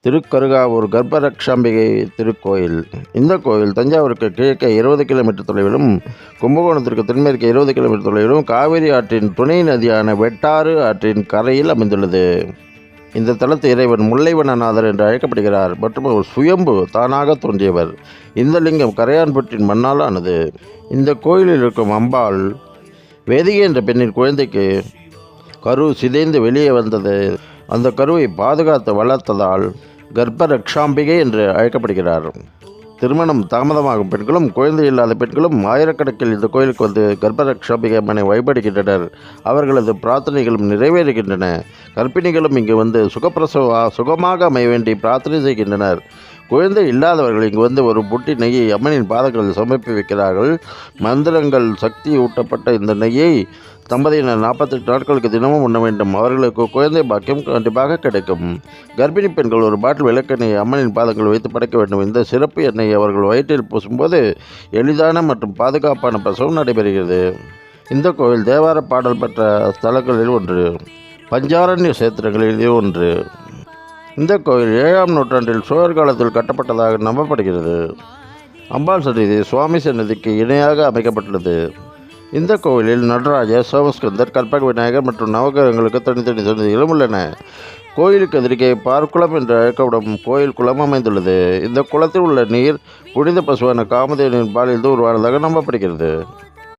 திருக்கருகாவூர் கர்ப்பரக்ஷாம்பிகை திருக்கோயில். இந்த கோயில் தஞ்சாவூருக்கு கிழக்கே 20 கிலோமீட்டர் தொலைவிலும், கும்பகோணத்திற்கு தென்மேற்கே 20 கிலோமீட்டர் தொலைவிலும் காவிரி ஆற்றின் துணை நதியான வெட்டாறு ஆற்றின் கரையில் அமைந்துள்ளது. இந்த தலத்து இறைவன் முல்லைவனநாதர் என்று அழைக்கப்படுகிறார் மற்றும் ஒரு சுயம்பு தானாக தோன்றியவர். இந்த லிங்கம் கரையான்பட்டின் மண்ணால் ஆனது. இந்த கோயிலில் இருக்கும் அம்பாள் வேதிகை என்ற பெண்ணின் குழந்தைக்கு கரு சிதைந்து வெளியே வந்தது. அந்த கருவை பாதுகாத்து வளர்த்ததால் கர்ப்பரக்ஷாம்பிகை என்று அழைக்கப்படுகிறார். திருமணம் தாமதமாகும் பெண்களும் குழந்தை இல்லாத பெண்களும் ஆயிரக்கணக்கில் இந்த கோயிலுக்கு வந்து கர்ப்பரக்ஷாம்பிகை அம்மனை வழிபடுகின்றனர். அவர்களது பிரார்த்தனைகளும் நிறைவேறுகின்றன. கர்ப்பிணிகளும் இங்கு வந்து சுகமாக அமைய வேண்டி பிரார்த்தனை செய்கின்றனர். குழந்தை இல்லாதவர்கள் இங்கு வந்து ஒரு புட்டி நெய்யை அம்மனின் பாதங்களில் சமர்ப்பி வைக்கிறார்கள். மந்திரங்கள் சக்தி ஊட்டப்பட்ட இந்த நெய்யை தம்பதியினர் 48 நாட்களுக்கு தினமும் உண்ண வேண்டும். அவர்களுக்கு குழந்தை பாக்கியம் கண்டிப்பாக கிடைக்கும். கர்ப்பிணி பெண்கள் ஒரு பாட்டில் விளக்கெண்ணெய் அம்மனின் பாதங்கள் வைத்து படைக்க வேண்டும். இந்த சிறப்பு எண்ணெய் அவர்கள் வயிற்றில் பூசும்போது எளிதான மற்றும் பாதுகாப்பான பிரசவம் நடைபெறுகிறது. இந்த கோவில் தேவார பாடல் பெற்ற ஸ்தலங்களில் ஒன்று, பஞ்சாரண்ய சேத்திரங்களில் ஒன்று. இந்த கோவில் 7ஆம் நூற்றாண்டில் சோழர் காலத்தில் கட்டப்பட்டதாக நம்பப்படுகிறது. அம்பாள் சந்நிதி சுவாமி சன்னதிக்கு இணையாக அமைக்கப்பட்டுள்ளது. இந்த கோவிலில் நடராஜர், சோமஸ்கந்தர், கற்பக விநாயகர் மற்றும் நவகிரகங்களுக்கு தனித்தனி சன்னதிகளும் உள்ளன. கோயிலுக்கு எதிர்க்கே பார்க்குளம் என்று அழைக்கப்படும் கோயில் குளம் அமைந்துள்ளது. இந்த குளத்தில் உள்ள நீர் புனித பசுவான காமதேவனின் பாலில் உருவானதாக நம்பப்படுகிறது.